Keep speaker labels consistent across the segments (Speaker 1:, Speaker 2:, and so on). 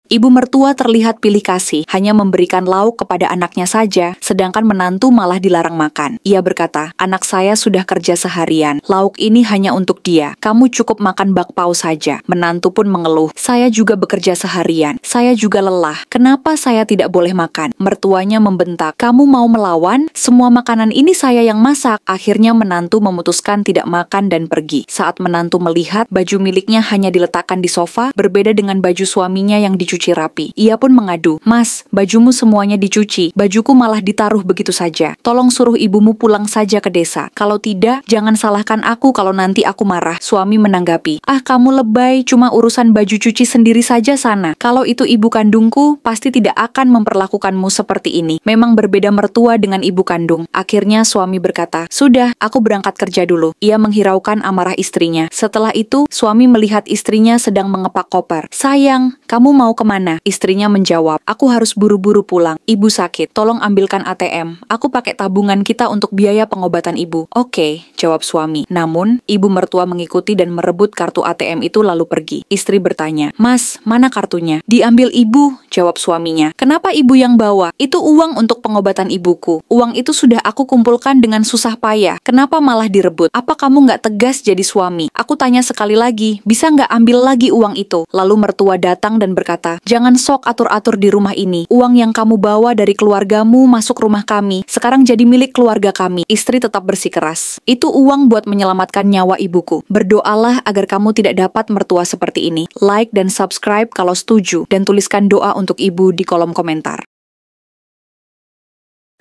Speaker 1: Ibu mertua terlihat pilih kasih, hanya memberikan lauk kepada anaknya saja, sedangkan menantu malah dilarang makan. Ia berkata, "Anak saya sudah kerja seharian, lauk ini hanya untuk dia. Kamu cukup makan bakpao saja." Menantu pun mengeluh, "Saya juga bekerja seharian, saya juga lelah. Kenapa saya tidak boleh makan?" Mertuanya membentak, "Kamu mau melawan? Semua makanan ini saya yang masak." Akhirnya menantu memutuskan tidak makan dan pergi. Saat menantu melihat baju miliknya hanya diletakkan di sofa, berbeda dengan baju suaminya yang dicuci rapi. Ia pun mengadu, "Mas, bajumu semuanya dicuci, bajuku malah ditaruh begitu saja. Tolong suruh ibumu pulang saja ke desa. Kalau tidak, jangan salahkan aku kalau nanti aku marah." Suami menanggapi, "Ah, kamu lebay, cuma urusan baju cuci sendiri saja sana. Kalau itu ibu kandungku, pasti tidak akan memperlakukanmu seperti ini. Memang berbeda mertua dengan ibu kandung." Akhirnya suami berkata, "Sudah, aku berangkat kerja dulu." Ia menghiraukan amarah istrinya. Setelah itu, suami melihat istrinya sedang mengepak koper. "Sayang, kamu mau kemana?" Istrinya menjawab, "Aku harus buru-buru pulang. Ibu sakit, tolong ambilkan ATM. Aku pakai tabungan kita untuk biaya pengobatan ibu." "Oke," jawab suami. Namun, ibu mertua mengikuti dan merebut kartu ATM itu lalu pergi. Istri bertanya, "Mas, mana kartunya?" "Diambil ibu," jawab suaminya. "Kenapa ibu yang bawa? Itu uang untuk pengobatan ibuku. Uang itu sudah aku kumpulkan dengan susah payah. Kenapa malah direbut? Apa kamu nggak tegas jadi suami? Aku tanya sekali lagi, bisa nggak ambil lagi uang itu?" Lalu mertua datang dan berkata, "Jangan sok atur-atur di rumah ini. Uang yang kamu bawa dari keluargamu masuk rumah kami, sekarang jadi milik keluarga kami." Istri tetap bersikeras, "Itu uang buat menyelamatkan nyawa ibuku. Berdoalah agar kamu tidak dapat mertua seperti ini." Like dan subscribe kalau setuju, dan tuliskan doa untuk ibu di kolom komentar.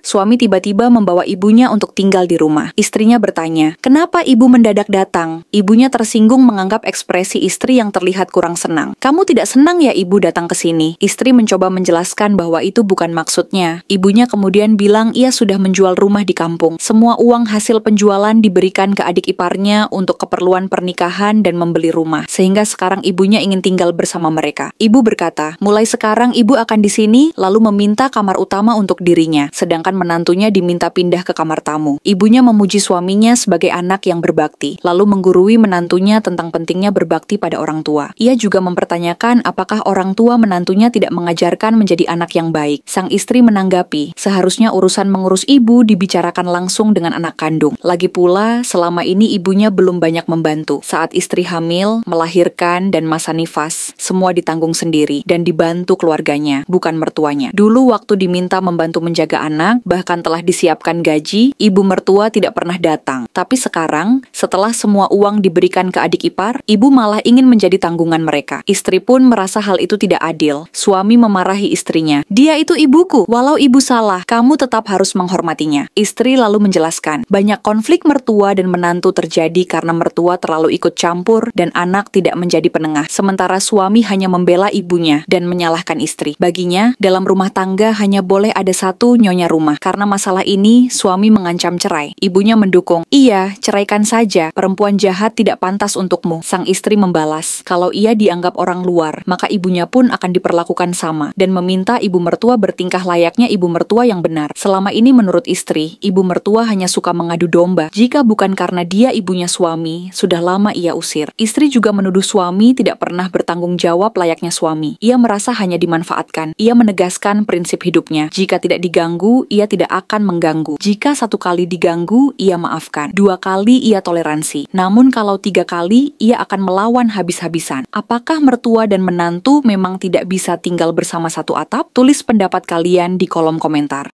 Speaker 1: Suami tiba-tiba membawa ibunya untuk tinggal di rumah. Istrinya bertanya, "Kenapa ibu mendadak datang?" Ibunya tersinggung menganggap ekspresi istri yang terlihat kurang senang. "Kamu tidak senang ya ibu datang ke sini?" Istri mencoba menjelaskan bahwa itu bukan maksudnya. Ibunya kemudian bilang ia sudah menjual rumah di kampung. Semua uang hasil penjualan diberikan ke adik iparnya untuk keperluan pernikahan dan membeli rumah. Sehingga sekarang ibunya ingin tinggal bersama mereka. Ibu berkata, "Mulai sekarang ibu akan di sini," lalu meminta kamar utama untuk dirinya. Sedangkan menantunya diminta pindah ke kamar tamu. Ibunya memuji suaminya sebagai anak yang berbakti, lalu menggurui menantunya tentang pentingnya berbakti pada orang tua. Ia juga mempertanyakan apakah orang tua menantunya tidak mengajarkan menjadi anak yang baik. Sang istri menanggapi, seharusnya urusan mengurus ibu dibicarakan langsung dengan anak kandung. Lagi pula, selama ini ibunya belum banyak membantu. Saat istri hamil, melahirkan, dan masa nifas, semua ditanggung sendiri dan dibantu keluarganya, bukan mertuanya. Dulu waktu diminta membantu menjaga anak, bahkan telah disiapkan gaji, ibu mertua tidak pernah datang. Tapi sekarang, setelah semua uang diberikan ke adik ipar, ibu malah ingin menjadi tanggungan mereka. Istri pun merasa hal itu tidak adil. Suami memarahi istrinya, "Dia itu ibuku, walau ibu salah, kamu tetap harus menghormatinya." Istri lalu menjelaskan, banyak konflik mertua dan menantu terjadi karena mertua terlalu ikut campur dan anak tidak menjadi penengah. Sementara suami hanya membela ibunya dan menyalahkan istri. Baginya, dalam rumah tangga hanya boleh ada satu nyonya rumah. Karena masalah ini, suami mengancam cerai. Ibunya mendukung, "Iya, ceraikan saja, perempuan jahat tidak pantas untukmu." Sang istri membalas, kalau ia dianggap orang luar, maka ibunya pun akan diperlakukan sama, dan meminta ibu mertua bertingkah layaknya ibu mertua yang benar. Selama ini menurut istri, ibu mertua hanya suka mengadu domba. Jika bukan karena dia ibunya suami, sudah lama ia usir. Istri juga menuduh suami tidak pernah bertanggung jawab layaknya suami. Ia merasa hanya dimanfaatkan. Ia menegaskan prinsip hidupnya, jika tidak diganggu, ia tidak akan mengganggu. Jika satu kali diganggu, ia maafkan. 2 kali ia toleransi. Namun kalau 3 kali, ia akan melawan habis-habisan. Apakah mertua dan menantu memang tidak bisa tinggal bersama satu atap? Tulis pendapat kalian di kolom komentar.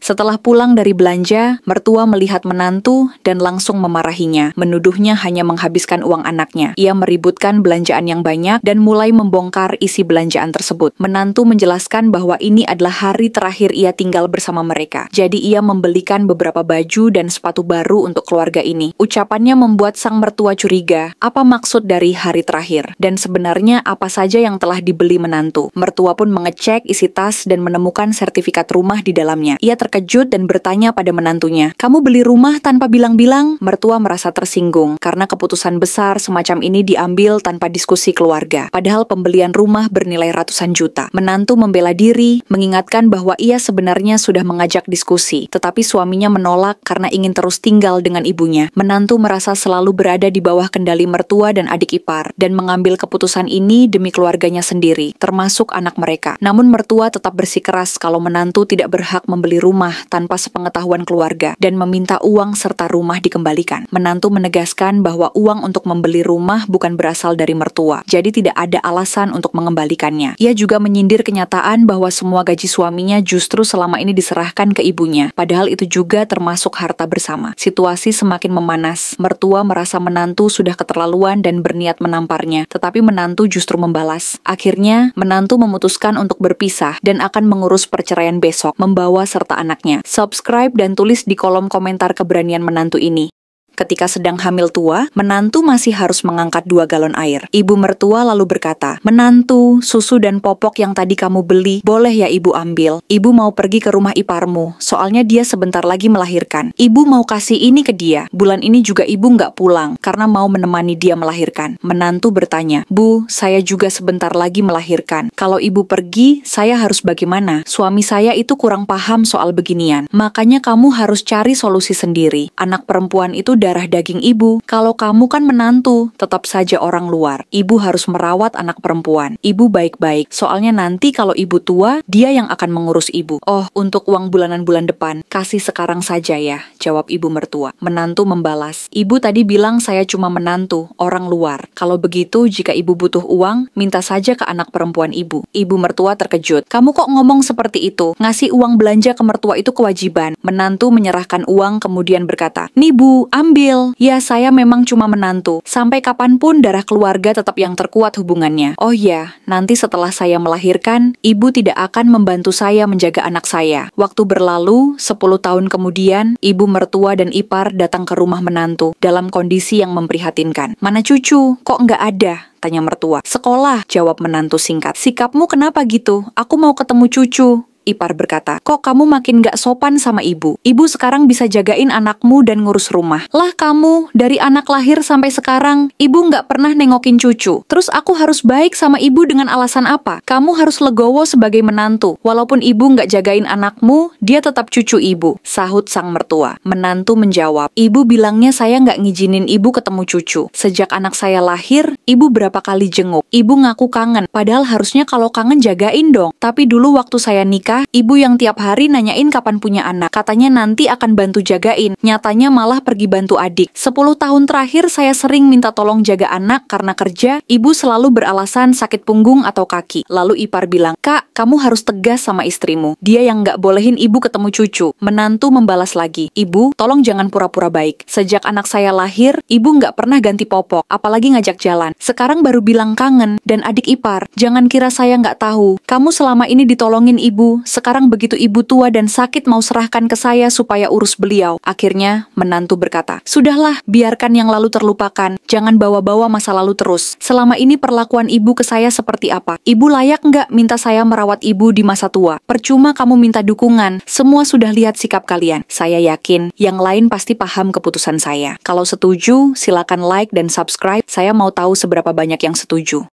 Speaker 1: Setelah pulang dari belanja, mertua melihat menantu dan langsung memarahinya, menuduhnya hanya menghabiskan uang anaknya. Ia meributkan belanjaan yang banyak dan mulai membongkar isi belanjaan tersebut. Menantu menjelaskan bahwa ini adalah hari terakhir ia tinggal bersama mereka. Jadi ia membelikan beberapa baju dan sepatu baru untuk keluarga ini. Ucapannya membuat sang mertua curiga, apa maksud dari hari terakhir? Dan sebenarnya apa saja yang telah dibeli menantu? Mertua pun mengecek isi tas dan menemukan sertifikat rumah di dalamnya. Ia terkejut dan bertanya pada menantunya, "Kamu beli rumah tanpa bilang-bilang?" Mertua merasa tersinggung karena keputusan besar semacam ini diambil tanpa diskusi keluarga. Padahal pembelian rumah bernilai ratusan juta. Menantu membela diri, mengingatkan bahwa ia sebenarnya sudah mengajak diskusi, tetapi suaminya menolak karena ingin terus tinggal dengan ibunya. Menantu merasa selalu berada di bawah kendali mertua dan adik ipar, dan mengambil keputusan ini demi keluarganya sendiri, termasuk anak mereka. Namun mertua tetap bersikeras kalau menantu tidak berhak membeli rumah tanpa sepengetahuan keluarga dan meminta uang serta rumah dikembalikan. Menantu menegaskan bahwa uang untuk membeli rumah bukan berasal dari mertua, jadi tidak ada alasan untuk mengembalikannya. Ia juga menyindir kenyataan bahwa semua gaji suaminya justru selama ini diserahkan ke ibunya, padahal itu juga termasuk harta bersama. Situasi semakin memanas. Mertua merasa menantu sudah keterlaluan dan berniat menamparnya, tetapi menantu justru membalas. Akhirnya, menantu memutuskan untuk berpisah dan akan mengurus perceraian besok, membawa serta anaknya. Subscribe dan tulis di kolom komentar keberanian menantu ini. Ketika sedang hamil tua, menantu masih harus mengangkat 2 galon air. Ibu mertua lalu berkata, "Menantu, susu dan popok yang tadi kamu beli, boleh ya ibu ambil? Ibu mau pergi ke rumah iparmu, soalnya dia sebentar lagi melahirkan. Ibu mau kasih ini ke dia. Bulan ini juga ibu nggak pulang, karena mau menemani dia melahirkan." Menantu bertanya, "Bu, saya juga sebentar lagi melahirkan. Kalau ibu pergi, saya harus bagaimana? Suami saya itu kurang paham soal beginian. Makanya kamu harus cari solusi sendiri. Anak perempuan itu darah daging ibu. Kalau kamu kan menantu, tetap saja orang luar. Ibu harus merawat anak perempuan. Ibu baik-baik, soalnya nanti kalau ibu tua, dia yang akan mengurus ibu. Oh, untuk uang bulanan bulan depan, kasih sekarang saja ya," jawab ibu mertua. Menantu membalas, "Ibu tadi bilang saya cuma menantu, orang luar. Kalau begitu, jika ibu butuh uang, minta saja ke anak perempuan ibu." Ibu mertua terkejut. "Kamu kok ngomong seperti itu? Ngasih uang belanja ke mertua itu kewajiban." Menantu menyerahkan uang kemudian berkata, "Nih Bu, ambil. Ya, saya memang cuma menantu. Sampai kapanpun darah keluarga tetap yang terkuat hubungannya. Oh ya, nanti setelah saya melahirkan, ibu tidak akan membantu saya menjaga anak saya." Waktu berlalu, 10 tahun kemudian, ibu mertua dan ipar datang ke rumah menantu dalam kondisi yang memprihatinkan. "Mana cucu? Kok nggak ada?" tanya mertua. "Sekolah," jawab menantu singkat. "Sikapmu kenapa gitu? Aku mau ketemu cucu." Ipar berkata, "Kok kamu makin gak sopan sama ibu? Ibu sekarang bisa jagain anakmu dan ngurus rumah. Lah kamu, dari anak lahir sampai sekarang, ibu gak pernah nengokin cucu. Terus aku harus baik sama ibu dengan alasan apa? Kamu harus legowo sebagai menantu. Walaupun ibu gak jagain anakmu, dia tetap cucu ibu," sahut sang mertua. Menantu menjawab, "Ibu bilangnya saya gak ngizinin ibu ketemu cucu. Sejak anak saya lahir, ibu berapa kali jenguk. Ibu ngaku kangen, padahal harusnya kalau kangen jagain dong. Tapi dulu waktu saya nikah, ibu yang tiap hari nanyain kapan punya anak. Katanya nanti akan bantu jagain. Nyatanya malah pergi bantu adik. 10 tahun terakhir saya sering minta tolong jaga anak karena kerja. Ibu selalu beralasan sakit punggung atau kaki." Lalu ipar bilang, "Kak, kamu harus tegas sama istrimu. Dia yang gak bolehin ibu ketemu cucu." Menantu membalas lagi, "Ibu, tolong jangan pura-pura baik. Sejak anak saya lahir, ibu gak pernah ganti popok, apalagi ngajak jalan. Sekarang baru bilang kangen. Dan adik ipar, jangan kira saya gak tahu. Kamu selama ini ditolongin ibu. Sekarang begitu ibu tua dan sakit mau serahkan ke saya supaya urus beliau." Akhirnya, menantu berkata, "Sudahlah, biarkan yang lalu terlupakan. Jangan bawa-bawa masa lalu terus. Selama ini perlakuan ibu ke saya seperti apa? Ibu layak nggak minta saya merawat ibu di masa tua? Percuma kamu minta dukungan. Semua sudah lihat sikap kalian. Saya yakin, yang lain pasti paham keputusan saya. Kalau setuju, silakan like dan subscribe. Saya mau tahu seberapa banyak yang setuju."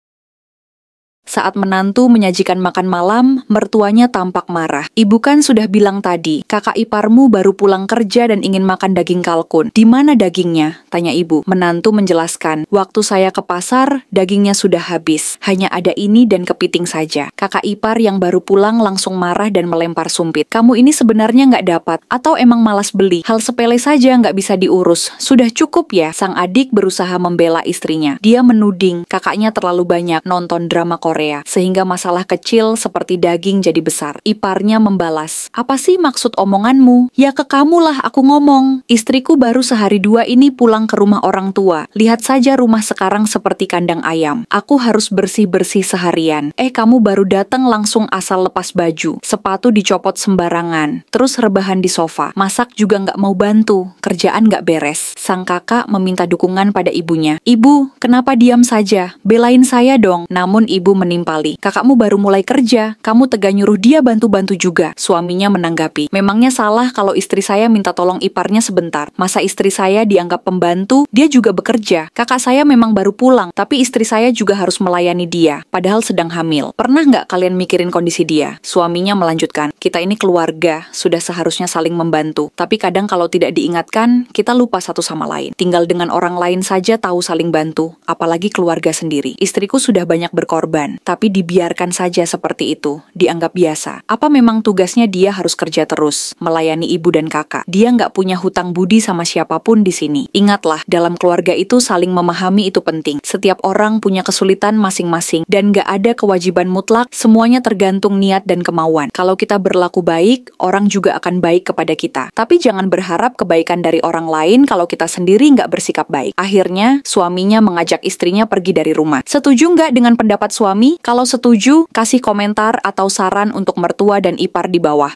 Speaker 1: Saat menantu menyajikan makan malam, mertuanya tampak marah. "Ibu kan sudah bilang tadi, kakak iparmu baru pulang kerja dan ingin makan daging kalkun. Di mana dagingnya?" tanya ibu. Menantu menjelaskan, "Waktu saya ke pasar, dagingnya sudah habis. Hanya ada ini dan kepiting saja." Kakak ipar yang baru pulang langsung marah dan melempar sumpit. "Kamu ini sebenarnya nggak dapat, atau emang malas beli? Hal sepele saja nggak bisa diurus. Sudah cukup ya?" Sang adik berusaha membela istrinya. Dia menuding kakaknya terlalu banyak nonton drama Korea, sehingga masalah kecil seperti daging jadi besar. Iparnya membalas, "Apa sih maksud omonganmu? Ya ke kamulah aku ngomong. Istriku baru sehari 2 ini pulang ke rumah orang tua. Lihat saja rumah sekarang seperti kandang ayam. Aku harus bersih-bersih seharian. Kamu baru datang langsung asal lepas baju. Sepatu dicopot sembarangan. Terus rebahan di sofa. Masak juga nggak mau bantu. Kerjaan nggak beres." Sang kakak meminta dukungan pada ibunya. "Ibu, kenapa diam saja? Belain saya dong." Namun ibu menimpali. Kakakmu baru mulai kerja, kamu tega nyuruh dia bantu-bantu juga. Suaminya menanggapi, memangnya salah kalau istri saya minta tolong iparnya sebentar. Masa istri saya dianggap pembantu, dia juga bekerja. Kakak saya memang baru pulang, tapi istri saya juga harus melayani dia, padahal sedang hamil. Pernah nggak kalian mikirin kondisi dia? Suaminya melanjutkan, kita ini keluarga, sudah seharusnya saling membantu. Tapi kadang kalau tidak diingatkan, kita lupa satu sama lain. Tinggal dengan orang lain saja tahu saling bantu, apalagi keluarga sendiri. Istriku sudah banyak berkorban, tapi dibiarkan saja seperti itu, dianggap biasa. Apa memang tugasnya dia harus kerja terus, melayani ibu dan kakak? Dia nggak punya hutang budi sama siapapun di sini. Ingatlah, dalam keluarga itu saling memahami itu penting. Setiap orang punya kesulitan masing-masing, dan nggak ada kewajiban mutlak, semuanya tergantung niat dan kemauan. Kalau kita berlaku baik, orang juga akan baik kepada kita. Tapi jangan berharap kebaikan dari orang lain kalau kita sendiri nggak bersikap baik. Akhirnya, suaminya mengajak istrinya pergi dari rumah. Setuju nggak dengan pendapat suami? Kalau setuju, kasih komentar atau saran untuk mertua dan ipar di bawah.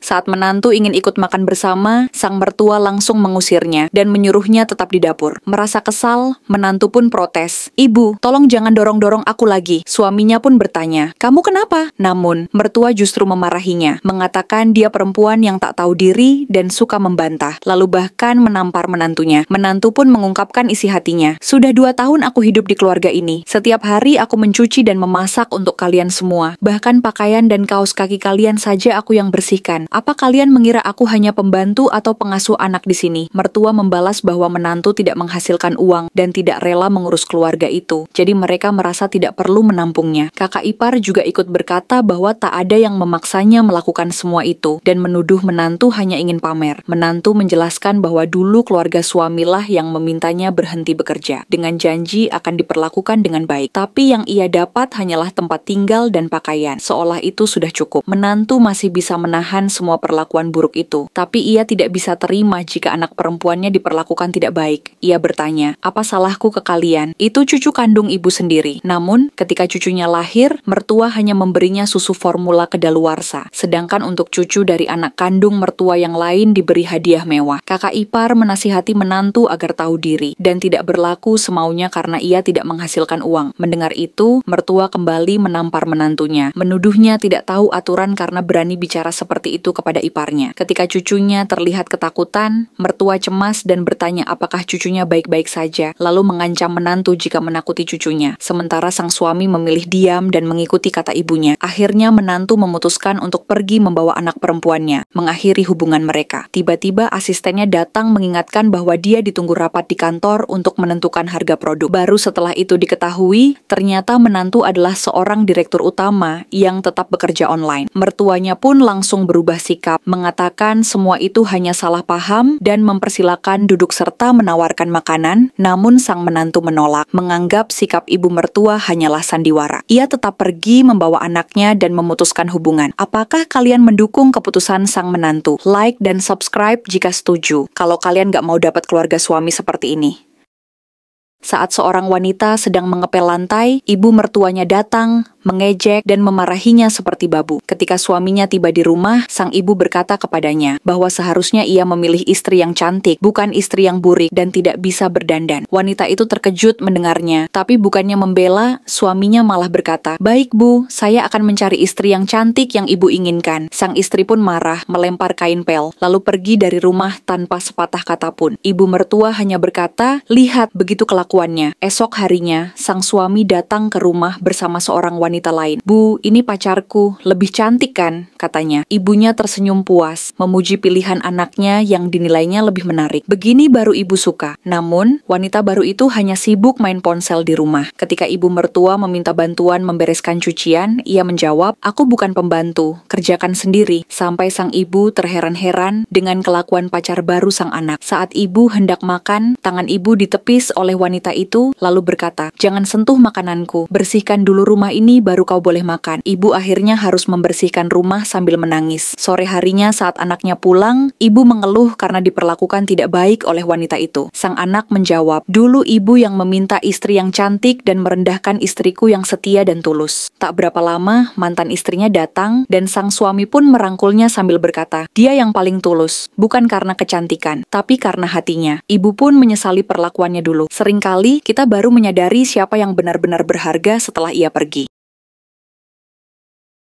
Speaker 1: Saat menantu ingin ikut makan bersama, sang mertua langsung mengusirnya dan menyuruhnya tetap di dapur. Merasa kesal, menantu pun protes. Ibu, tolong jangan dorong-dorong aku lagi. Suaminya pun bertanya, kamu kenapa? Namun, mertua justru memarahinya, mengatakan dia perempuan yang tak tahu diri dan suka membantah, lalu bahkan menampar menantunya. Menantu pun mengungkapkan isi hatinya. Sudah 2 tahun aku hidup di keluarga ini. Setiap hari aku mencuci dan memasak untuk kalian semua. Bahkan pakaian dan kaos kaki kalian saja aku yang bersihkan. Apa kalian mengira aku hanya pembantu atau pengasuh anak di sini? Mertua membalas bahwa menantu tidak menghasilkan uang dan tidak rela mengurus keluarga itu. Jadi mereka merasa tidak perlu menampungnya. Kakak ipar juga ikut berkata bahwa tak ada yang memaksanya melakukan semua itu dan menuduh menantu hanya ingin pamer. Menantu menjelaskan bahwa dulu keluarga suamilah yang memintanya berhenti bekerja dengan janji akan diperlakukan dengan baik. Tapi yang ia dapat hanyalah tempat tinggal dan pakaian. Seolah itu sudah cukup. Menantu masih bisa menahan semua perlakuan buruk itu, tapi ia tidak bisa terima jika anak perempuannya diperlakukan tidak baik. Ia bertanya, apa salahku ke kalian? Itu cucu kandung ibu sendiri. Namun, ketika cucunya lahir, mertua hanya memberinya susu formula kedaluarsa, sedangkan untuk cucu dari anak kandung mertua yang lain diberi hadiah mewah. Kakak ipar menasihati menantu agar tahu diri, dan tidak berlaku semaunya karena ia tidak menghasilkan uang. Mendengar itu, mertua kembali menampar menantunya, menuduhnya tidak tahu aturan karena berani bicara seperti itu kepada iparnya. Ketika cucunya terlihat ketakutan, mertua cemas dan bertanya apakah cucunya baik-baik saja, lalu mengancam menantu jika menakuti cucunya. Sementara sang suami memilih diam dan mengikuti kata ibunya. Akhirnya menantu memutuskan untuk pergi membawa anak perempuannya, mengakhiri hubungan mereka. Tiba-tiba asistennya datang mengingatkan bahwa dia ditunggu rapat di kantor untuk menentukan harga produk. Baru setelah itu diketahui, ternyata menantu adalah seorang direktur utama yang tetap bekerja online. Mertuanya pun langsung berubah sikap, mengatakan semua itu hanya salah paham dan mempersilakan duduk serta menawarkan makanan, namun sang menantu menolak, menganggap sikap ibu mertua hanyalah sandiwara. Ia tetap pergi membawa anaknya dan memutuskan hubungan. Apakah kalian mendukung keputusan sang menantu? Like dan subscribe jika setuju. Kalau kalian gak mau dapat keluarga suami seperti ini. Saat seorang wanita sedang mengepel lantai, ibu mertuanya datang, mengejek, dan memarahinya seperti babu. Ketika suaminya tiba di rumah, sang ibu berkata kepadanya bahwa seharusnya ia memilih istri yang cantik, bukan istri yang burik dan tidak bisa berdandan. Wanita itu terkejut mendengarnya, tapi bukannya membela, suaminya malah berkata, "Baik bu, saya akan mencari istri yang cantik yang ibu inginkan." Sang istri pun marah, melempar kain pel, lalu pergi dari rumah tanpa sepatah kata pun. Ibu mertua hanya berkata, "Lihat begitu kelakuannya." Esok harinya, sang suami datang ke rumah bersama seorang wanita lain. "Bu, ini pacarku, lebih cantik kan?" katanya. Ibunya tersenyum puas, memuji pilihan anaknya yang dinilainya lebih menarik. Begini baru ibu suka. Namun, wanita baru itu hanya sibuk main ponsel di rumah. Ketika ibu mertua meminta bantuan membereskan cucian, ia menjawab, "Aku bukan pembantu, kerjakan sendiri." Sampai sang ibu terheran-heran dengan kelakuan pacar baru sang anak. Saat ibu hendak makan, tangan ibu ditepis oleh wanita itu, lalu berkata, "Jangan sentuh makananku, bersihkan dulu rumah ini baru kau boleh makan. Ibu akhirnya harus membersihkan rumah sambil menangis. Sore harinya saat anaknya pulang, ibu mengeluh karena diperlakukan tidak baik oleh wanita itu. Sang anak menjawab, "Dulu ibu yang meminta istri yang cantik dan merendahkan istriku yang setia dan tulus." Tak berapa lama, mantan istrinya datang dan sang suami pun merangkulnya sambil berkata, "Dia yang paling tulus, bukan karena kecantikan, tapi karena hatinya." Ibu pun menyesali perlakuannya dulu. Seringkali kita baru menyadari siapa yang benar-benar berharga setelah ia pergi.